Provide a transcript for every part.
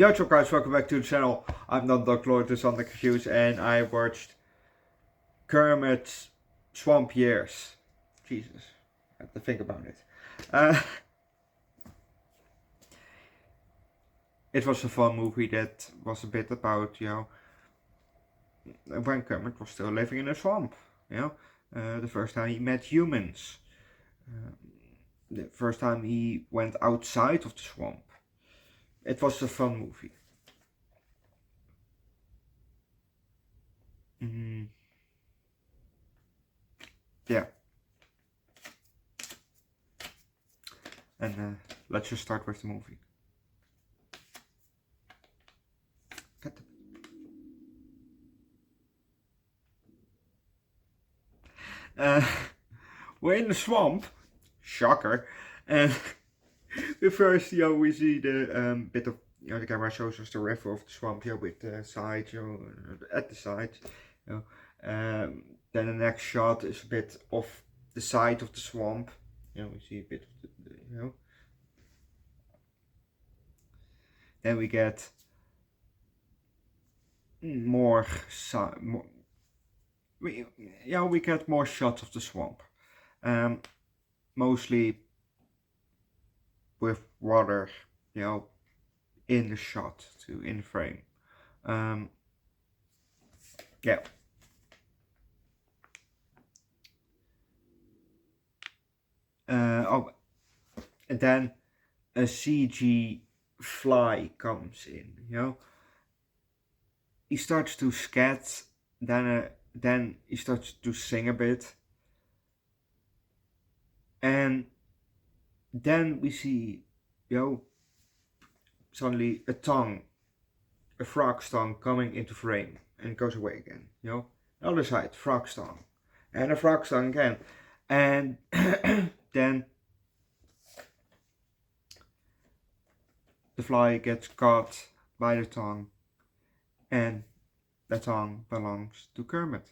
Yo, what's up guys, welcome back to the channel. I'm Underdog Eats, and I watched Kermit's Swamp Years. Jesus, I have to think about it. It was a fun movie that was a bit about, when Kermit was still living in a swamp. The first time he met humans. The first time he went outside of the swamp. It was a fun movie. Yeah. And let's just start with the movie. We're in the swamp. Shocker. And first, we see the bit of, the camera shows us the river of the swamp, with the side, at the side. Then the next shot is a bit of the side of the swamp. We see a bit of the, Then we get more we get more shots of the swamp. Mostly with water, in the shot, in frame. Yeah. And then a CG fly comes in, He starts to scat, then he starts to sing a bit. And then we see, suddenly a frog's tongue coming into frame, and it goes away again, Other side, frog's tongue, and a frog's tongue again. And then the fly gets caught by the tongue, and the tongue belongs to Kermit.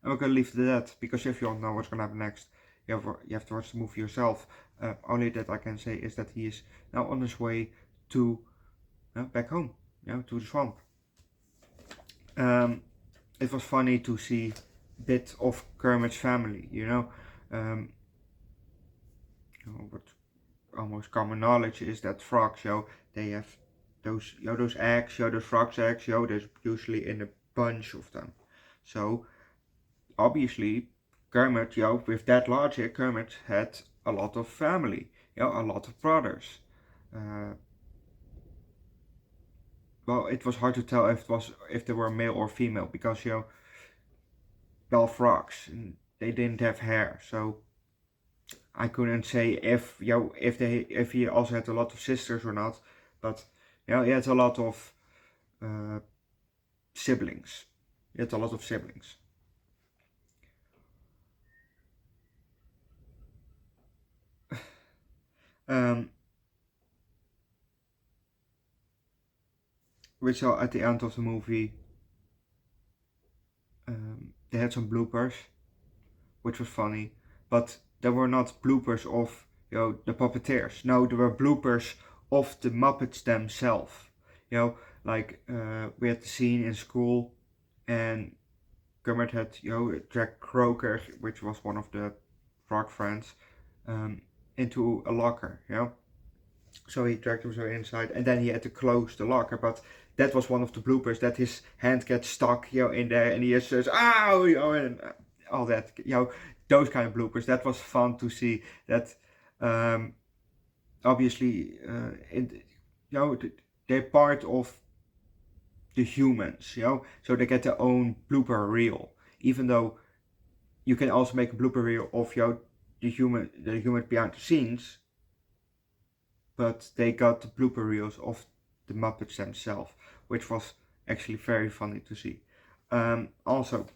And we're gonna leave it at that, because if you don't know what's gonna happen next, you have to watch the movie yourself. Only that I can say is that he is now on his way to back home, to the swamp. It was funny to see a bit of Kermit's family, what almost common knowledge is that frogs, they have those eggs, those frogs eggs, there's usually in a bunch of them. So obviously Kermit, with that logic, Kermit had a lot of family, a lot of brothers. Well, it was hard to tell if they were male or female, because frogs, and they didn't have hair, so I couldn't say if he also had a lot of sisters or not. But he had a lot of siblings. We saw at the end of the movie, they had some bloopers, which was funny, but there were not bloopers of the puppeteers. No, there were bloopers of the Muppets themselves. Like we had the scene in school, and Kermit had dragged Croaker, which was one of the frog friends, into a locker. So he dragged him inside, and then he had to close the locker. But that was one of the bloopers, that his hand gets stuck, in there, and he just says, "Ow!" And all that, those kind of bloopers. That was fun to see. That obviously, they're part of the humans, so they get their own blooper reel. Even though you can also make a blooper reel of the human behind the scenes. But they got the blooper reels of the Muppets themselves, which was actually very funny to see. Also,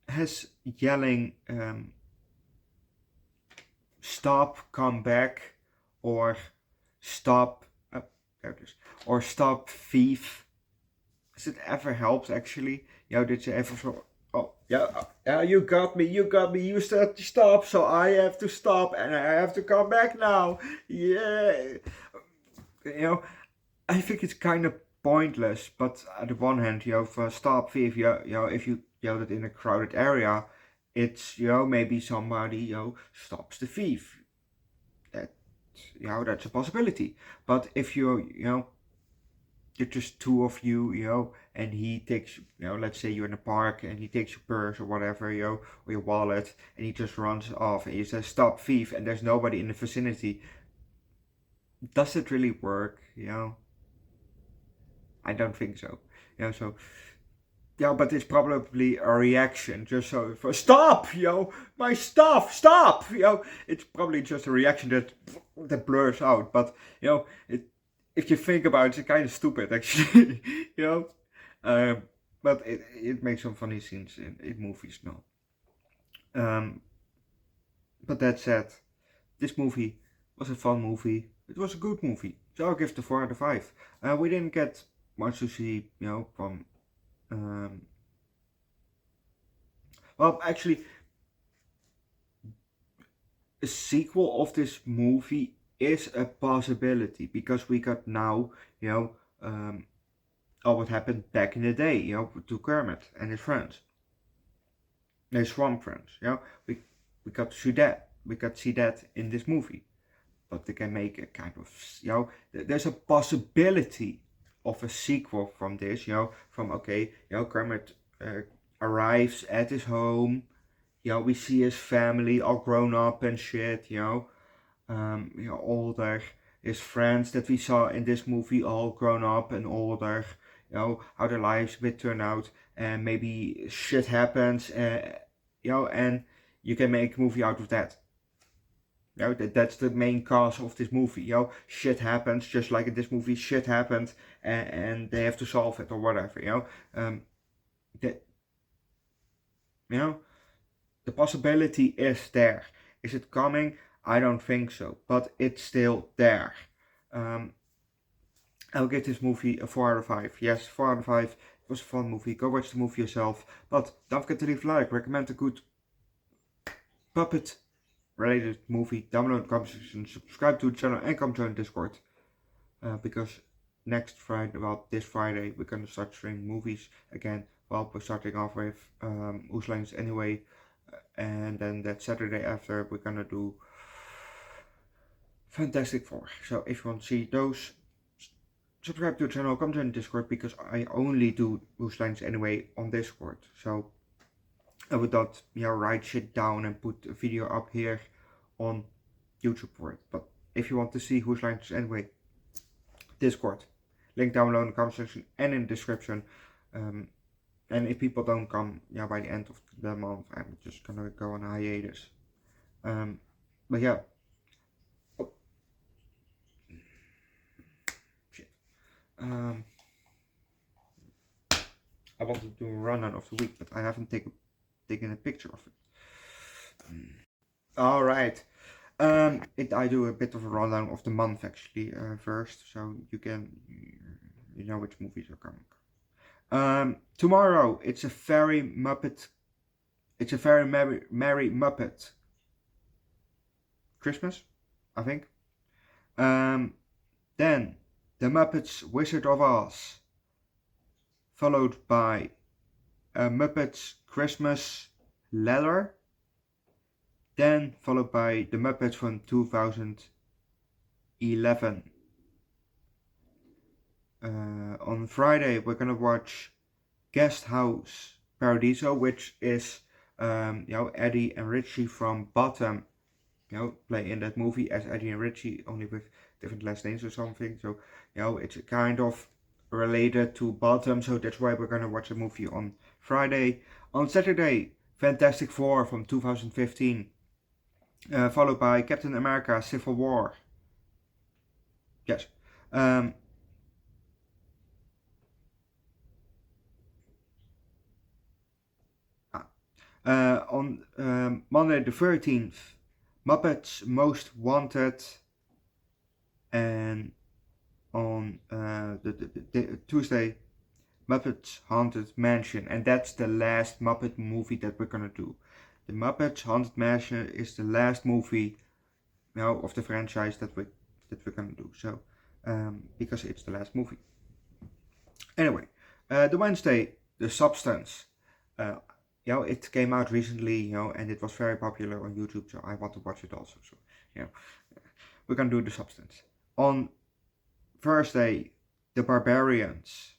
his yelling, "Stop, come back," or "Stop," there it is, or "Stop, thief." Has it ever helped actually? Did you ever so? Oh, yeah, you got me, you said to stop, so I have to stop, and I have to come back now. Yeah. I think it's kind of pointless, but at the one hand, for stop thief, if you yell it in a crowded area, it's, maybe somebody, stops the thief. That, that's a possibility. But if you're just two of you, and he takes, let's say you're in a park and he takes your purse or whatever, or your wallet, and he just runs off and he says, stop thief, and there's nobody in the vicinity. Does it really work, I don't think so. So but it's probably a reaction just so for stop, my stuff, stop, it's probably just a reaction that blurs out. But if you think about it, it's kind of stupid actually, but it makes some funny scenes in movies now. But that said, this movie was a fun movie. It was a good movie, so I'll give the 4 out of 5. We didn't get much to see, from. Well, actually, a sequel of this movie is a possibility because we got now, all what happened back in the day, to Kermit and his friends, his swamp friends. We got to see that. We got to see that in this movie. But they can make a kind of, there's a possibility of a sequel from this, from Kermit arrives at his home, we see his family all grown up and shit, older, his friends that we saw in this movie all grown up and older, how their lives would turn out, and maybe shit happens, and you can make a movie out of that. That's the main cause of this movie. Shit happens, just like in this movie, shit happened, and they have to solve it or whatever. The possibility is there. Is it coming? I don't think so, but it's still there. I'll give this movie a 4 out of 5. Yes, 4 out of 5. It was a fun movie. Go watch the movie yourself. But don't forget to leave a like. Recommend a good puppet related movie down below in the comment section. Subscribe to the channel and come join Discord. Because next Friday, this Friday, we're gonna start streaming movies again. Well, we're starting off with Whose Line Is Anyway, and then that Saturday after we're gonna do Fantastic Four. So if you want to see those, subscribe to the channel, come join Discord, because I only do Whose Line Is Anyway on Discord. So I would not write shit down and put a video up here on YouTube for it. But if you want to see Whose Line Is Anyway, Discord, link down below in the comment section and in the description. And if people don't come, by the end of the month, I'm just gonna go on a hiatus. But yeah. Oh. Shit. I wanted to do a rundown of the week, but I haven't taken a picture of it. Alright. I do a bit of a rundown of the month actually first, so you know which movies are coming. Tomorrow it's a very merry Muppet Christmas, I think. Then The Muppets Wizard of Oz, followed by a Muppets Christmas Leather, then followed by The Muppets from 2011. On Friday we're gonna watch Guest House Paradiso, which is Eddie and Richie from Bottom, play in that movie as Eddie and Richie, only with different last names or something. So it's kind of related to Bottom, so that's why we're gonna watch the movie on Friday. On Saturday, Fantastic Four from 2015, followed by Captain America Civil War. Yes. On Monday the 13th, Muppets Most Wanted, and on the Tuesday, Muppets Haunted Mansion, and that's the last Muppet movie that we're gonna do. The Muppets Haunted Mansion is the last movie of the franchise that we're gonna do. So because it's the last movie. Anyway, the Wednesday, The Substance. It came out recently, and it was very popular on YouTube, so I want to watch it also. So, we're gonna do The Substance. On Thursday, The Barbarians,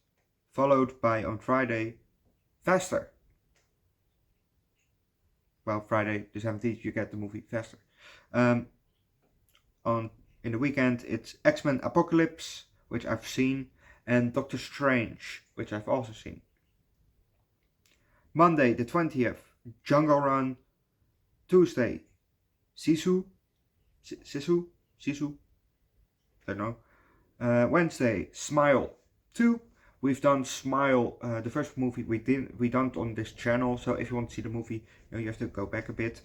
followed by on Friday, Faster. Well, Friday the 17th, you get the movie Faster. In the weekend, it's X-Men Apocalypse, which I've seen, and Doctor Strange, which I've also seen. Monday the 20th, Jungle Run. Tuesday, Sisu, don't know. Wednesday, Smile 2. We've done Smile, the first movie we done it on this channel. So if you want to see the movie, you have to go back a bit.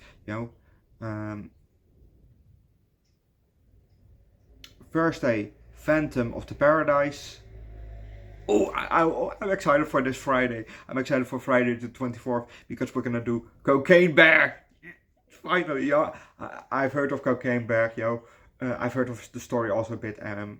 Thursday, Phantom of the Paradise. Oh, I'm excited for this Friday. I'm excited for Friday the 24th because we're gonna do Cocaine Bear. Finally, I've heard of Cocaine Bear, I've heard of the story also a bit, and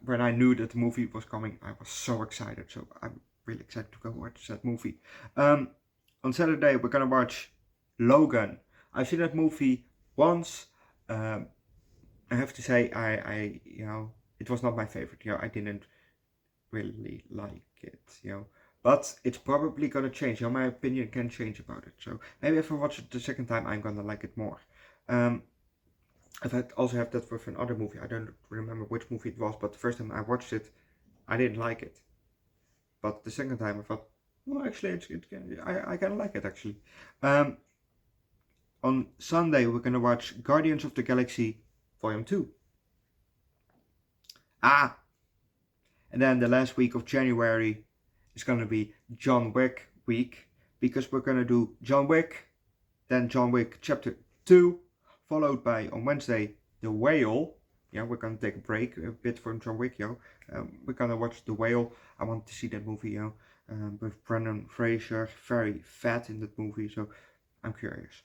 when I knew that the movie was coming, I was so excited. So I'm really excited to go watch that movie. On Saturday, we're gonna watch Logan. I've seen that movie once. I have to say, I it was not my favorite. I didn't really like it. But it's probably gonna change. My opinion can change about it. So maybe if I watch it the second time, I'm gonna like it more. I've also had that with another movie. I don't remember which movie it was, but the first time I watched it, I didn't like it. But the second time I thought, well, actually, I kind of like it actually. On Sunday, we're gonna watch Guardians of the Galaxy Volume 2. And then the last week of January is gonna be John Wick week, because we're gonna do John Wick, then John Wick Chapter 2, followed by on Wednesday The Whale. We're gonna take a break a bit from John Wick. We're gonna watch The Whale. I want to see that movie. With Brendan Fraser, very fat in that movie. So I'm curious.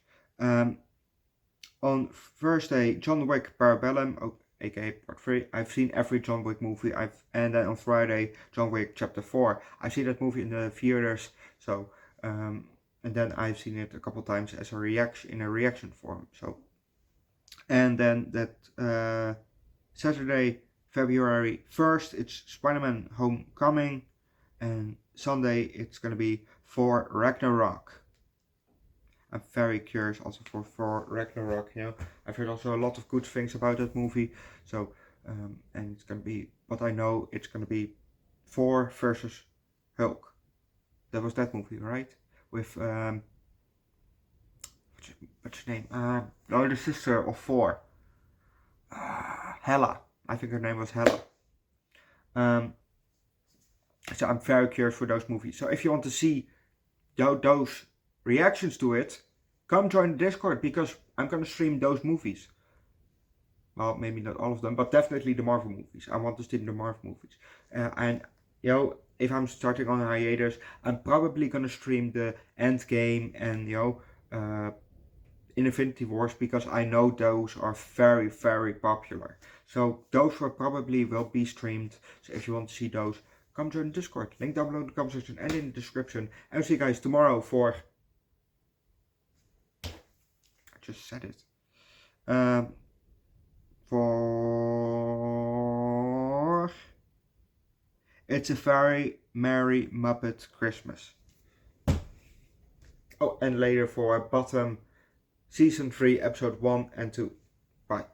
On Thursday, John Wick Parabellum, aka Part 3. I've seen every John Wick movie. And then on Friday, John Wick Chapter 4. I've seen that movie in the theaters. So and then I've seen it a couple times as a reaction form. So. And then that Saturday, February 1st, it's Spider-Man Homecoming. And Sunday, it's going to be Thor Ragnarok. I'm very curious also for Thor Ragnarok. I've heard also a lot of good things about that movie. So, and it's going to be, but I know it's going to be Thor versus Hulk. That was that movie, right? With what's her name? The sister of Thor. Hela. I think her name was Hela. So I'm very curious for those movies. So if you want to see those reactions to it, come join the Discord, because I'm gonna stream those movies. Well, maybe not all of them, but definitely the Marvel movies. I want to stream the Marvel movies. And if I'm starting on a hiatus, I'm probably gonna stream the Endgame and Infinity Wars, because I know those are very, very popular. So those will be streamed. So if you want to see those, come join the Discord. Link down below in the comment section and in the description. And I'll see you guys tomorrow for... I just said it. For... It's a Very Merry Muppet Christmas. Oh, and later for Bottom Season 3, Episode 1 and 2. Bye.